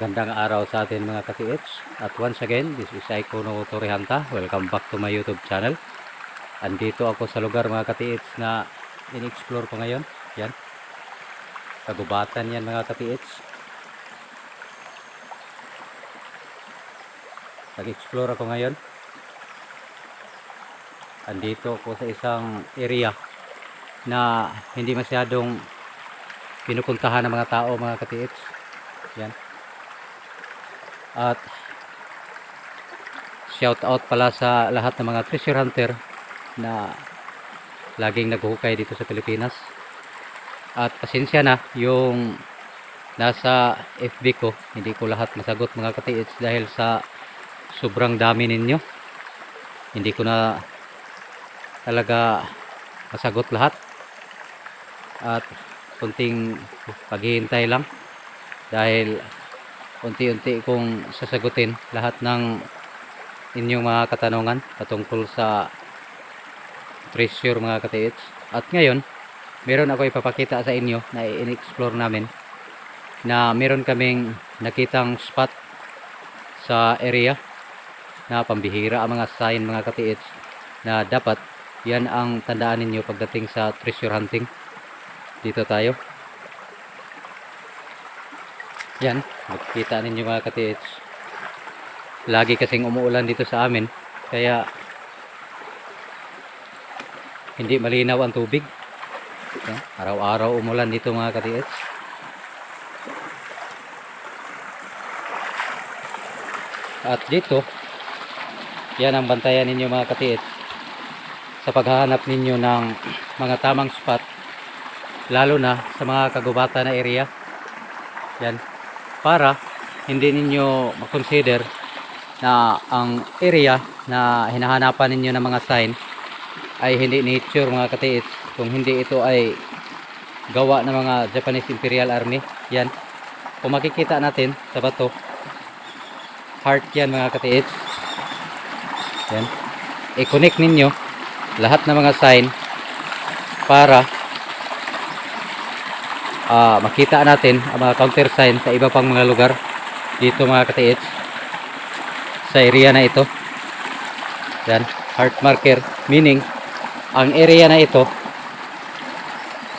Magandang araw sa atin mga ka-TH. At once again, this is Aiko no Torihanta. Welcome back to my YouTube channel. Andito ako sa lugar mga ka-TH na in-explore ko ngayon. Yan. Kagubatan yan mga ka-TH. Nag-explore ako ngayon. Andito ako sa isang area na hindi masyadong pinupuntahan ng mga tao mga ka-TH. Yan. At shout out pala sa lahat ng mga treasure hunter na laging naghuhukay dito sa Pilipinas. At pasensya na yung nasa FB ko, hindi ko lahat masagot mga ka-TH dahil sa sobrang dami ninyo. Hindi ko na talaga masagot lahat. At kunting paghihintay lang dahil unti-unti kong sasagutin lahat ng inyong mga katanungan patungkol sa treasure mga ka-TH. At ngayon, meron ako ipapakita sa inyo na in-explore namin na meron kaming nakitang spot sa area na pambihira ang mga sign mga ka-TH na dapat yan ang tandaan ninyo pagdating sa treasure hunting. Dito tayo. Yan, makikita ninyo mga ka-TH. Lagi kasing umuulan dito sa amin, kaya hindi malinaw ang tubig. Yan, araw-araw umulan dito mga ka-TH. At dito, yan ang bantayan ninyo mga ka-TH sa paghahanap ninyo ng mga tamang spot, lalo na sa mga kagubatan na area. Yan, para hindi ninyo makonsider na ang area na hinahanapan ninyo ng mga sign ay hindi nature mga ka-TH, kung hindi ito ay gawa ng mga Japanese Imperial Army. Yan, kung makikita natin sa bato, heart yan mga ka-TH. Yan, i-connect ninyo lahat ng mga sign para makita natin ang mga counter sign sa iba pang mga lugar dito mga ka-TH sa area na ito. Yan, heart marker, meaning ang area na ito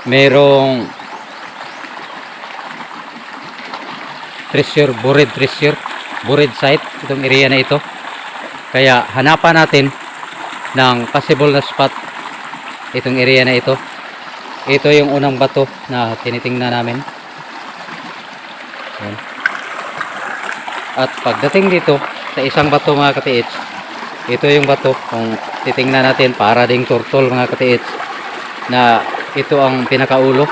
merong treasure, buried site itong area na ito. Kaya hanapan natin ng possible na spot itong area na ito. Ito yung unang bato na tinitingnan namin. Yan. At pagdating dito sa isang bato mga ka-TH, ito yung bato kung titingnan natin, para ding turtle mga ka-TH, na ito ang pinakaulo.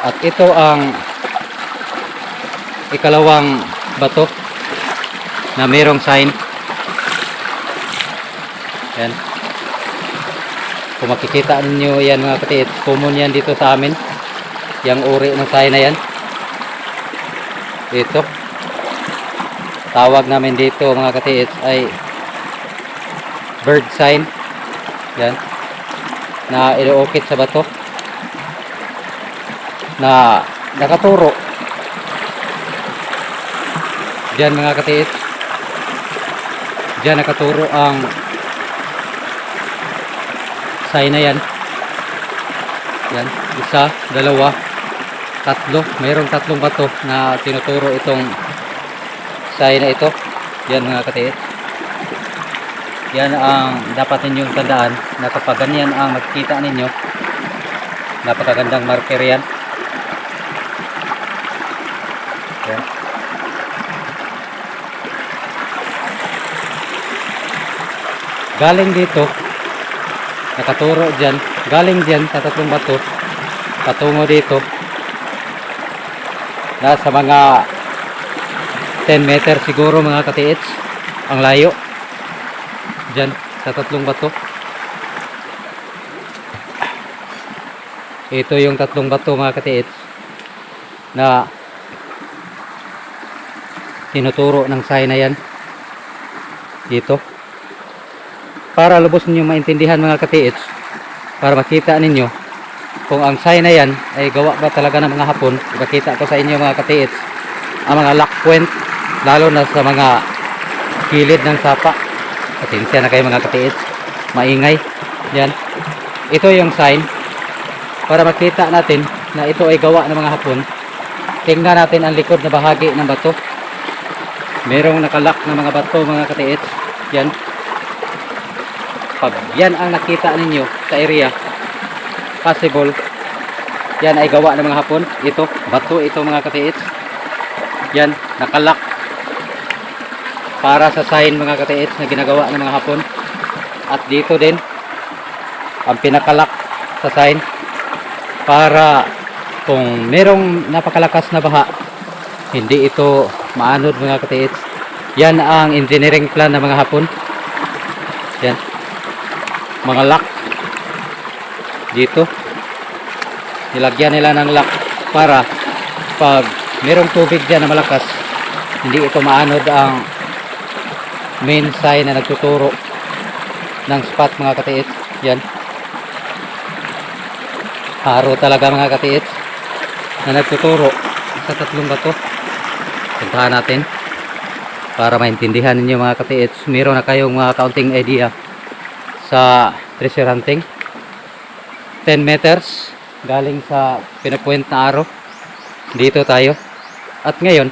At ito ang ikalawang bato na mayroong sign. Yan. Kung makikita ninyo yan mga ka-TH, common yan dito sa amin, yung uri ng sign na yan. Ito, tawag namin dito mga ka-TH ay bird sign. Yan, na inuukit sa bato na nakaturo diyan mga ka-TH. Diyan nakaturo ang sign na yan. Yan, isa, dalawa, tatlo. Mayroong tatlong bato na tinuturo itong sign na ito. Yan mga ka-TH. Yan ang dapat ninyong tandaan, na kapag ganyan ang makikita ninyo, napakagandang marker yan. Yan. Galing dito, nakaturo dyan, galing dyan sa tatlong bato patungo dito, nasa mga 10 meter siguro mga ka-TH ang layo dyan sa tatlong bato. Ito yung tatlong bato mga ka-TH na tinuturo ng sign na yan dito. Para lubos ninyo maintindihan mga ka-TH, para makita ninyo kung ang sign na yan ay gawa ba talaga ng mga Hapon. Ipakita ko sa inyo mga ka-TH ang mga lock point, lalo na sa mga kilid ng sapa. Pasensya na kayo mga katiits, maingay. Yan, ito yung sign para makita natin na ito ay gawa ng mga Hapon. Tingnan natin ang likod na bahagi ng bato. Merong nakalak na mga bato mga katiits. Yan, pag yan ang nakita ninyo sa area, possible yan ay gawa ng mga Hapon. Ito, bato ito mga katiits. Yan, nakalak para sa sign mga katiits na ginagawa ng mga Hapon. At dito din ang pinakalak sa sign para kung merong napakalakas na baha, hindi ito maanod mga katiits. Yan ang engineering plan ng mga Hapon. Yan, mga lock dito, nilagyan nila ng lock para pag merong tubig dyan na malakas, hindi ito maanod ang main sign na nagtuturo ng spot mga katiits. Yan, haro talaga mga katiits na nagtuturo sa tatlong bato. Puntahan natin para maintindihan ninyo mga katiits. Meron na kayong mga kaunting idea sa treasure hunting. 10 meters galing sa pinapoint na araw, dito tayo. At ngayon,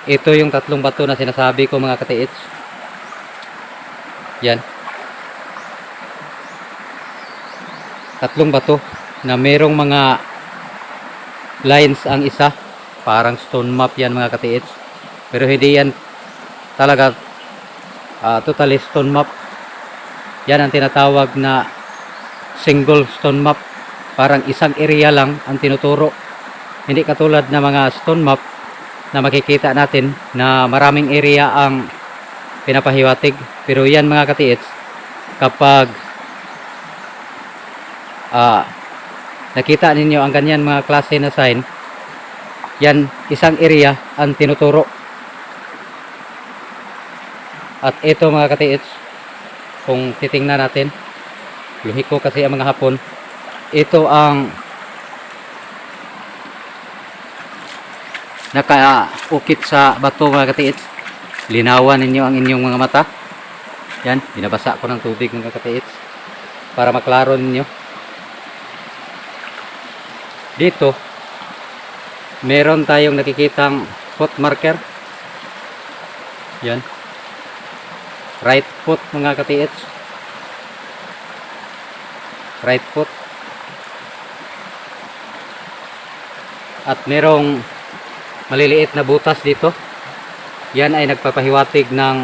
ito yung tatlong bato na sinasabi ko mga katiits. Yan, tatlong bato na merong mga lines ang isa, parang stone map yan mga katiits, pero hindi yan talaga totally stone map. Yan ang tinatawag na single stone map, parang isang area lang ang tinuturo, hindi katulad na mga stone map na makikita natin na maraming area ang pinapahiwatig. Pero yan mga katiits, kapag nakita ninyo ang ganyan mga klase na sign, yan isang area ang tinuturo. At ito mga katiits, kung titingnan natin, luhiko kasi ang mga Hapon, ito ang nakaukit sa bato mga katiits. Linawan ninyo ang inyong mga mata. Yan, binabasa ko ng tubig mga katiits para maklaro ninyo. Dito meron tayong nakikitang foot marker. Yan, right foot mga katiits, right foot. At merong maliliit na butas dito. Yan ay nagpapahiwatig ng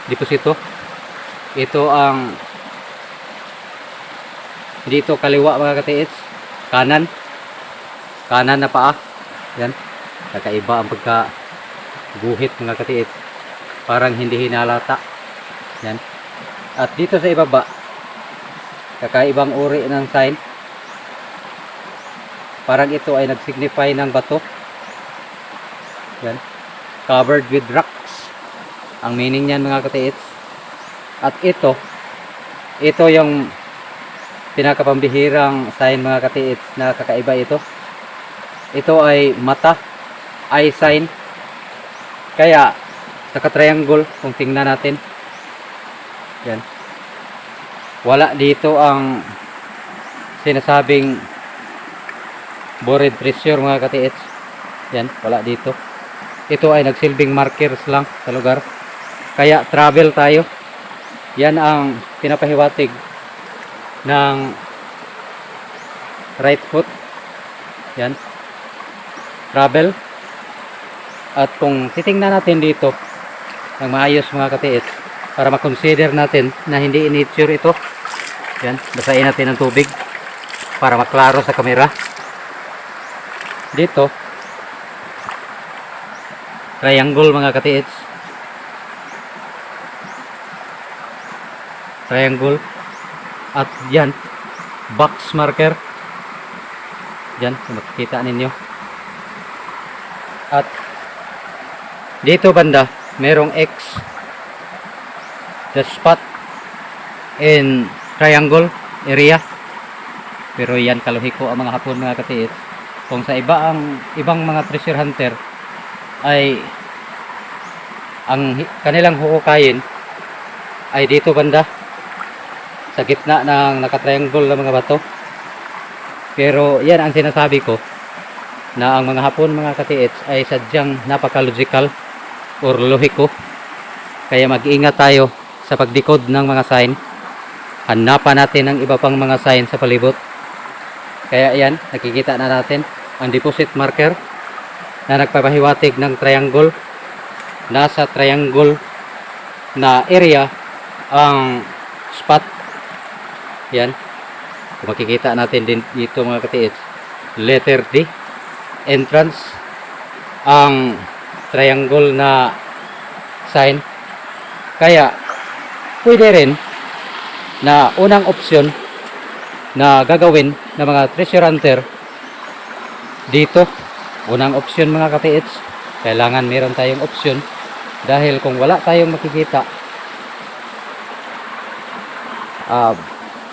deposito. Ito ang dito kaliwa mga katiits, kanan na paa. Yan, kakaiba ang pagka guhit mga katiits, parang hindi hinalata. Yan, at dito sa ibaba, kakaibang uri ng sign, parang ito ay nagsignify ng bato. Yan, covered with rocks ang meaning niyan mga katiits. At ito yung pinakapambihirang sign mga katiits na kakaiba. Ito ay mata, eye sign, kaya naka-triangle kung tingnan natin. Yan, wala dito ang sinasabing buried treasure mga katiits. Yan, wala dito. Ito ay nagsilbing markers lang sa lugar, kaya travel tayo. Yan ang pinapahiwatig ng right foot. Yan, travel. At kung titingnan natin dito ng maayos mga katiits, para makonsider natin na hindi nature ito. Yan, basahin natin ng tubig para maklaro sa kamera. Dito triangle mga katiits, triangle. At yan, box marker. Yan, makikita ninyo. At dito banda merong X, the spot in triangle area. Pero yan, kaluhiko ang mga Hapon mga katiits. Kung sa ibang mga treasure hunter ay ang kanilang huhukayin ay dito banda sa gitna ng nakatriangle na mga bato. Pero yan ang sinasabi ko, na ang mga Hapon mga katiits ay sadyang napaka-logical or lohiko. Kaya mag-ingat tayo sa pagdikod ng mga sign. Hanapan natin ang iba pang mga sign sa palibot. Kaya yan, nakikita na natin ang deposit marker na nagpapahiwatig ng triangle. Nasa triangle na area ang spot. Yan. Kung makikita natin din dito mga katiits, letter D, entrance, ang triangle na sign. Kaya pwede rin na unang opsyon na gagawin ng mga treasure hunter dito, unang opsyon mga katiits, kailangan meron tayong opsyon, dahil kung wala tayong makikita,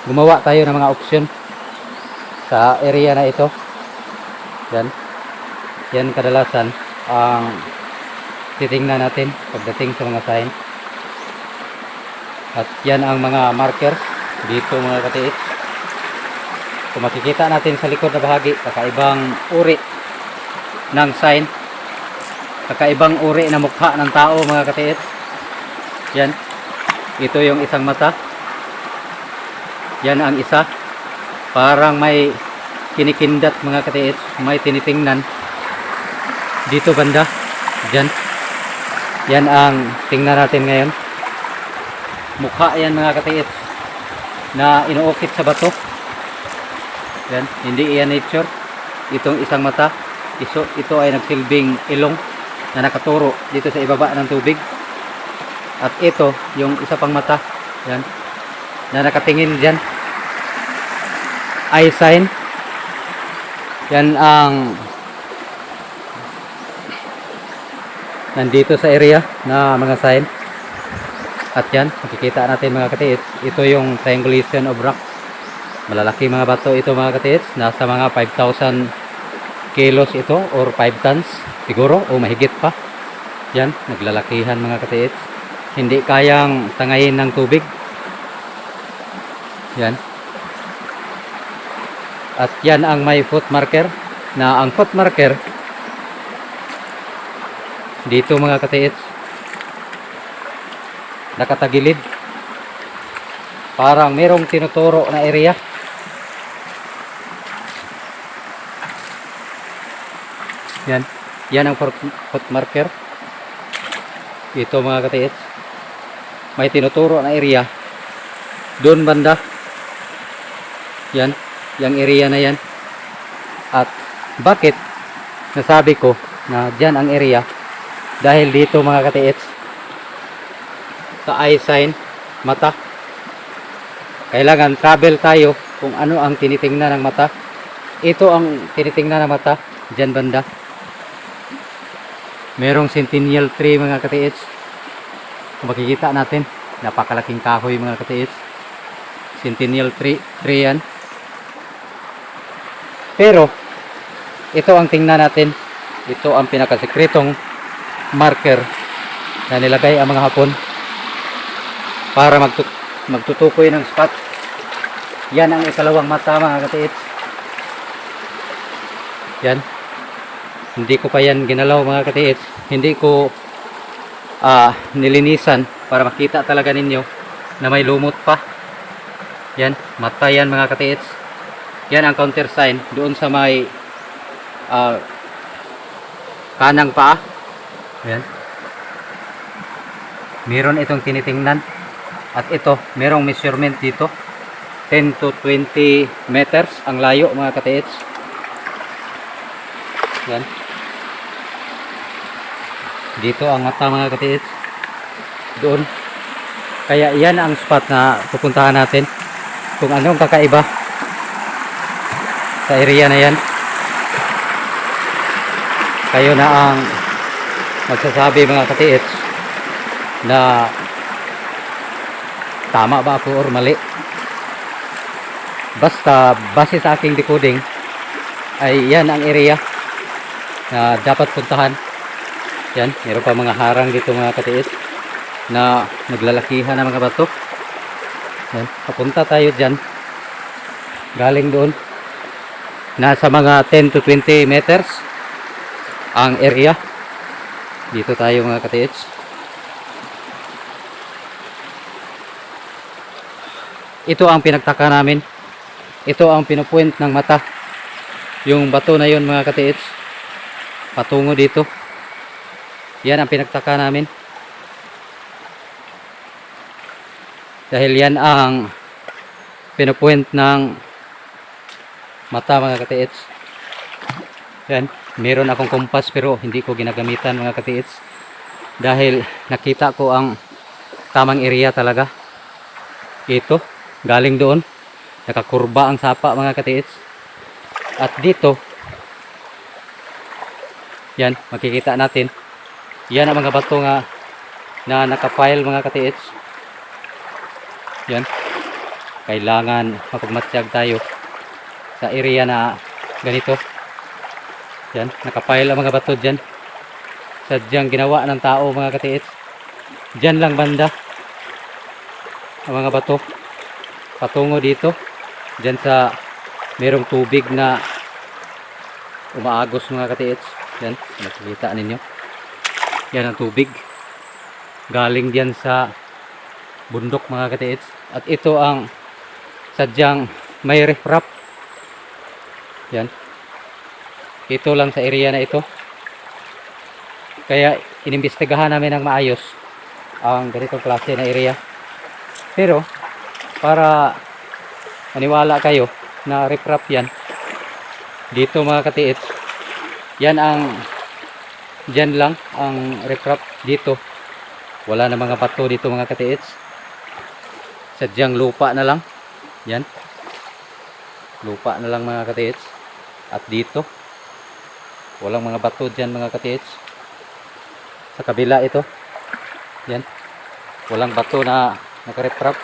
gumawa tayo ng mga opsyon sa area na ito. Yan kadalasan ang titingnan natin pagdating sa mga sign. At yan ang mga markers dito mga katiits. Kung makikita natin sa likod na bahagi, kakaibang uri ng sign, kakaibang uri na mukha ng tao mga katiits. Yan, ito yung isang mata. Yan ang isa, parang may kinikindat mga katiits, may tinitingnan dito banda. Yan ang tingnan natin ngayon. Mukha yan mga katiits na inuukit sa bato. Yan, hindi yan nature. Itong isang mata, ito ay nagsilbing ilong na nakaturo dito sa ibaba ng tubig. At ito yung isa pang mata, yan, na nakatingin dyan. Eye sign. Yan ang nandito sa area na mga sign. At yan, makikita natin mga katiits, ito yung triangulation of rocks. Malalaki mga bato ito mga katiits, nasa mga 5,000 kilos ito or 5 tons siguro o mahigit pa. Yan, naglalakihan mga katiits, hindi kayang tangayin ng tubig. Yan. At yan ang may foot marker, na ang foot marker dito mga katiits nakatagilid, parang merong tinuturo na area. Yan ang foot marker ito mga katiits, may tinuturo na area doon banda. Yan, yung area na yan. At bakit nasabi ko na dyan ang area? Dahil dito mga katiits, sa eye sign, mata, kailangan travel tayo kung ano ang tinitingnan ng mata. Ito ang tinitingnan ng mata, dyan banda. Merong centennial tree mga katiits. Kung makikita natin, napakalaking kahoy mga katiits. Centennial tree yan. Pero ito ang tingnan natin, ito ang pinakasekretong marker na nilagay ang mga Hapon para magtutukoy ng spot. Yan ang ikalawang mata mga katiits. Yan, hindi ko pa yan ginalaw mga katiits, hindi ko nilinisan para makita talaga ninyo na may lumot pa. Yan, mata yan mga katiits. Yan ang counter sign doon sa may kanang paa. Yan, meron itong tinitingnan. At ito, merong measurement dito, 10 to 20 meters ang layo mga katiits. Yan, dito ang mata mga katiits, doon. Kaya yan ang spot na pupuntahan natin, kung anong kakaiba sa area na yan. Kayo na ang magsasabi mga katiits na tama ba ako or mali. Basta base sa aking decoding, ay yan ang area na dapat puntahan. Yan, meron pa mga harang dito mga katiits na naglalakihan ng mga bato. Yan, papunta tayo dyan. Galing doon. Nasa mga 10 to 20 meters ang area. Dito tayo mga katiits. Ito ang pinagtaka namin. Ito ang pinupoint ng mata. Yung bato na yun mga katiits. Patungo dito. Yan ang pinagtaka namin. Dahil yan ang pinupoint ng mata mga katiits. Yan. Meron akong kompas pero hindi ko ginagamitan mga katiits. Dahil nakita ko ang tamang area talaga. Ito. Galing doon. Nakakurba ang sapa mga katiits. At dito. Yan. Makikita natin. Yan ang mga bato nga na nakapile mga katiits. Yan. Kailangan mapagmatsyag tayo sa area na ganito. Yan. Nakapile ang mga bato dyan. Sadyang ginawa ng tao mga katiits. Dyan lang banda ang mga bato. Patungo dito. Dyan sa merong tubig na umaagos mga katiits. Yan. Nakikita ninyo. Yan ang tubig. Galing dyan sa bundok mga katiits. At ito ang sadyang may riprap. Yan. Ito lang sa area na ito. Kaya inimbestigahan namin ng maayos ang ganitong klase na area. Pero para maniwala kayo na riprap yan. Dito mga katiits. Yan ang dyan lang ang riprap dito. Wala na mga bato dito mga katiits. Sadyang lupa na lang. Yan. Lupa na lang mga katiits. At dito. Walang mga bato dyan mga katiits. Sa kabila ito. Yan. Walang bato na nakariprap.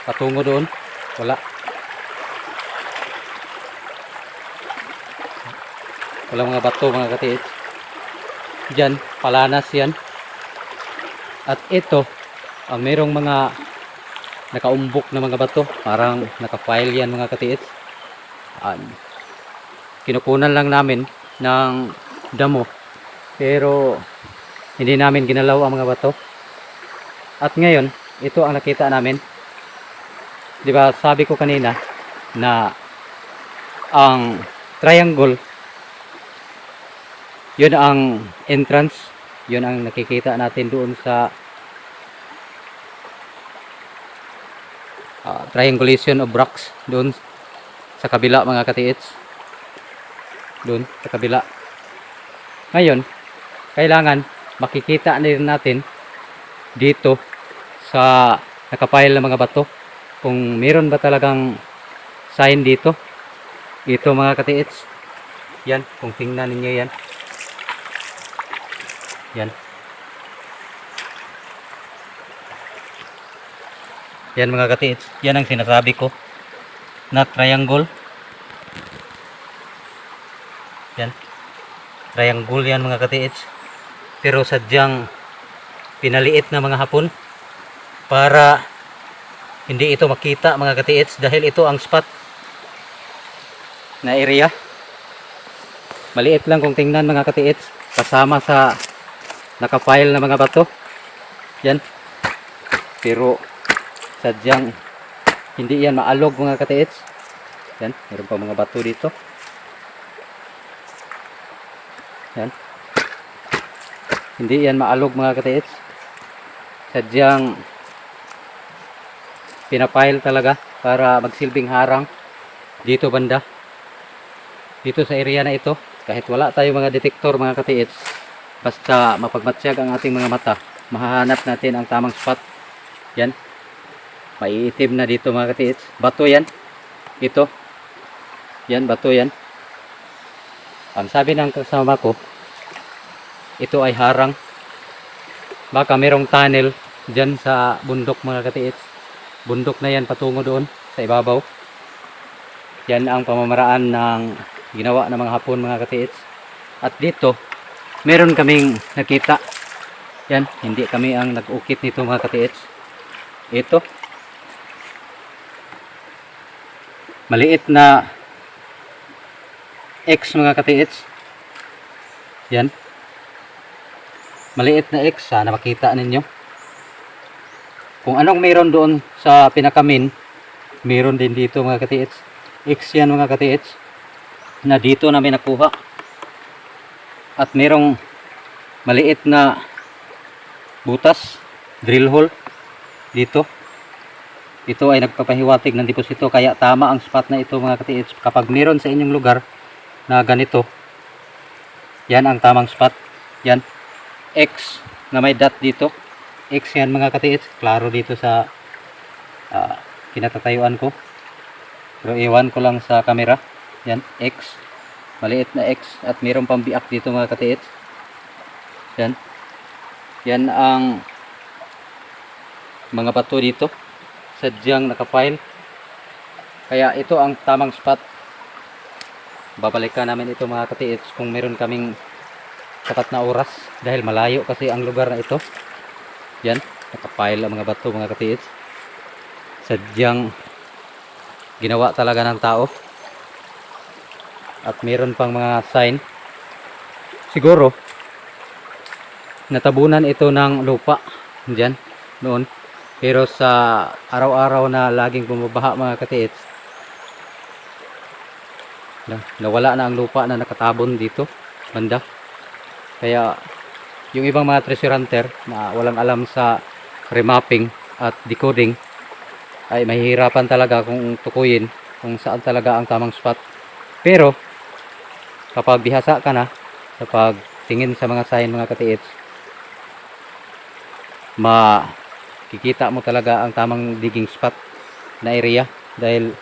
Patungo doon. Wala. Walang mga bato mga katiits. Dyan. Palanas yan. At ito, ang merong mga nakaumbok na mga bato. Parang nakafile yan mga katiits. Kinukunan lang namin ng damo. Pero hindi namin ginalaw ang mga bato. At ngayon, ito ang nakita namin. Di ba sabi ko kanina na ang triangle, yun ang entrance. Yun ang nakikita natin doon sa triangulation of rocks doon sa kabila mga katiits. Doon sa kabila. Ngayon, kailangan makikita din natin dito sa nakapile na mga bato kung meron ba talagang sign dito. Ito mga katiits. Yan, kung tingnan ninyo yan. Yan. Yan mga katiits. Yan ang sinasabi ko na triangle. Yan. Triangle yan mga katiits. Pero sadyang pinaliit na mga hapon para hindi ito makita mga katiits dahil ito ang spot na area. Maliit lang kung tingnan mga katiits kasama sa nakapile na mga bato. Yan. Pero sadyang hindi yan maalog mga katiits. Yan. Meron pa mga bato dito. Yan. Hindi yan maalog mga katiits. Sadyang pinapile talaga para magsilbing harang dito banda. Dito sa area na ito. Kahit wala tayo mga detektor mga katiits. Basta mapagmatsyag ang ating mga mata, mahahanap natin ang tamang spot. Yan. Maiitim na dito mga katiits. Bato yan. Ito. Yan, bato yan. Ang sabi ng kasama ko, ito ay harang. Baka merong tunnel dyan sa bundok mga katiits. Bundok na yan patungo doon sa ibabaw. Yan ang pamamaraan ng ginawa ng mga Hapon, mga katiits. At dito, meron kaming nakita. Yan, hindi kami ang nag-ukit nito, mga katiits. Ito, maliit na X, mga katiits. Yan, maliit na X. Sana makita ninyo. Kung anong meron doon sa pinakamin, meron din dito, mga katiits. X yan, mga katiits, na dito namin nakuha. At merong maliit na butas, drill hole dito. Ito ay nagpapahiwatig ng deposito, kaya tama ang spot na ito, mga katiits. Kapag meron sa inyong lugar na ganito, yan ang tamang spot. Yan, X na may dot dito. X yan, mga katiits. Klaro dito sa kinatatayuan ko. Pero iwan ko lang sa camera. Yan, X. Maliit na X. At mayroon pang biak dito, mga katiits. Yan. Yan ang mga bato dito. Sadyang nakapile. Kaya ito ang tamang spot. Babalikan namin ito, mga katiits, kung meron kaming sapat na oras. Dahil malayo kasi ang lugar na ito. Yan. Nakapile ang mga bato, mga katiits. Sadyang ginawa talaga ng tao. At meron pang mga sign. Siguro natabunan ito ng lupa diyan noon. Pero sa araw-araw na laging bumabaha, mga katiits, nawala na ang lupa na nakatabon dito banda. Kaya yung ibang mga treasure hunter na walang alam sa remapping at decoding ay mahihirapan talaga kung tukuyin kung saan talaga ang tamang spot. Pero kapag bihasa ka na sa pagtingin sa mga sign, mga katiits, makikita mo talaga ang tamang digging spot na area. Dahil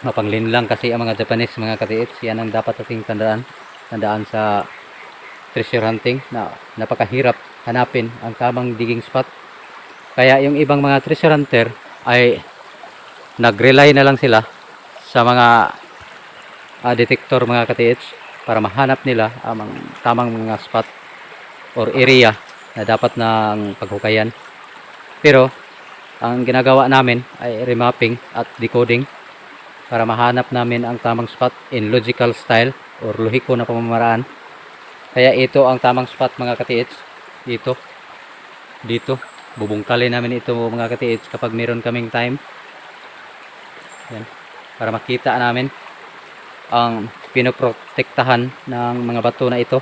mapanglinlang kasi ang mga Japanese, mga katiits. Yan ang dapat ating tandaan sa treasure hunting, na napakahirap hanapin ang tamang digging spot. Kaya yung ibang mga treasure hunter ay nag-rely na lang sila sa mga detector, mga katiits, para mahanap nila ang tamang mga spot or area na dapat ng paghukayan. Pero ang ginagawa namin ay remapping at decoding para mahanap namin ang tamang spot in logical style or lohiko na pamamaraan. Kaya ito ang tamang spot, mga katiits. Dito bubungkalin namin ito, mga katiits, kapag meron kaming time. Yan, para makita namin ang pinoprotektahan ng mga bato na ito.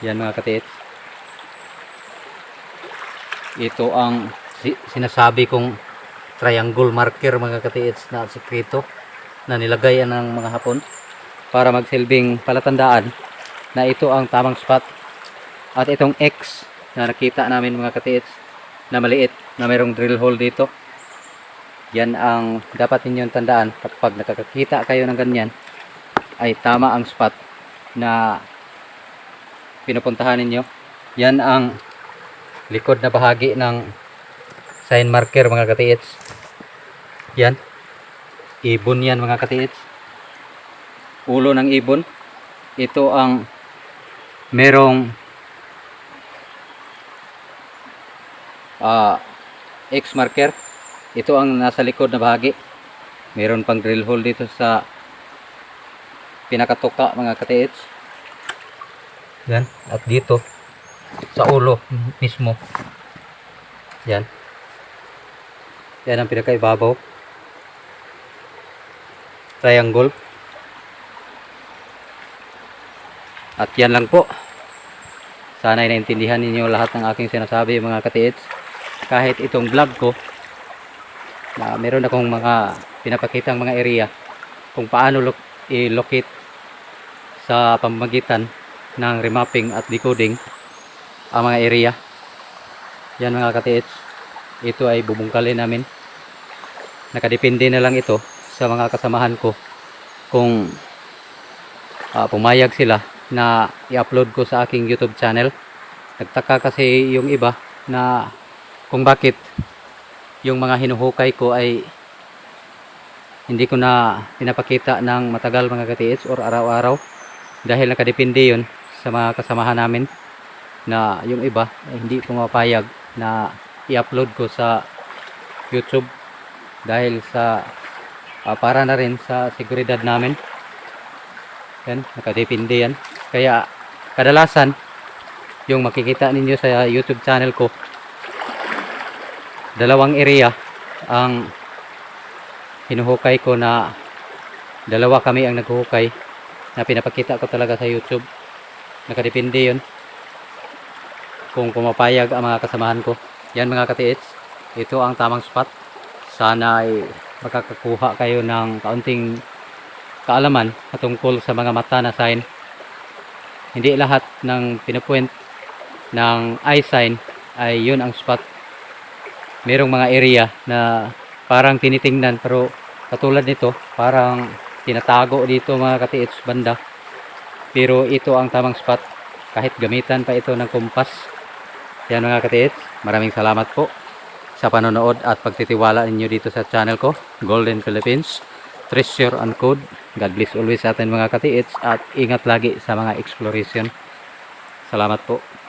Yan, mga katiits. Ito ang sinasabi kong triangle marker, mga katiits, na sekreto na nilagay ng mga Hapon para magsilbing palatandaan na ito ang tamang spot. At itong X na nakita namin, mga katiits, na maliit, na mayroong drill hole dito, yan ang dapat ninyong tandaan. Kapag nakakakita kayo ng ganyan, ay tama ang spot na pinupuntahan ninyo. Yan ang likod na bahagi ng sign marker, mga katiits. Yan, ibon yan, mga katiits. Ulo ng ibon. Ito ang merong X marker. Ito ang nasa likod na bahagi. Meron pang drill hole dito sa pinakatuka, mga katiits. Yan. At dito sa ulo mismo. Yan. Yan ang pinakaibabaw. Triangle. At yan lang po. Sana ay naintindihan ninyo lahat ng aking sinasabi, mga katiits. Kahit itong vlog ko, na meron akong mga pinapakitang mga area kung paano i-locate sa pamamagitan ng remapping at decoding ang mga area. Yan, mga katiits, ito ay bubungkalin namin. Nakadepende na lang ito sa mga kasamahan ko kung pumayag sila na i-upload ko sa aking YouTube channel. Nagtaka kasi yung iba na kung bakit yung mga hinuhukay ko ay hindi ko na pinapakita ng matagal mga katiits or araw-araw dahil nakadepende yun sa mga kasamahan namin na yung iba hindi pumapayag na i-upload ko sa YouTube dahil sa para na rin sa seguridad namin. Yan, nakadepende yan. Kaya kadalasan yung makikita ninyo sa YouTube channel ko, dalawang area ang hinuhukay ko, na dalawa kami ang naghuhukay na pinapakita ko talaga sa YouTube. Nakadepende yun kung pumapayag ang mga kasamahan ko. Yan mga katiits, ito ang tamang spot. Sana ay makakakuha kayo ng kaunting kaalaman patungkol sa mga mata na sign. Hindi lahat ng pinupoint ng eye sign ay yun ang spot. Merong mga area na parang tinitingnan pero katulad nito parang tinatago dito mga katiits banda, pero ito ang tamang spot kahit gamitan pa ito ng kumpas. Yan mga katiits, maraming salamat po sa panonood at pagtitiwala ninyo dito sa channel ko, Golden Philippines Treasure and Code. God bless always sa atin mga katiits at ingat lagi sa mga exploration. Salamat po.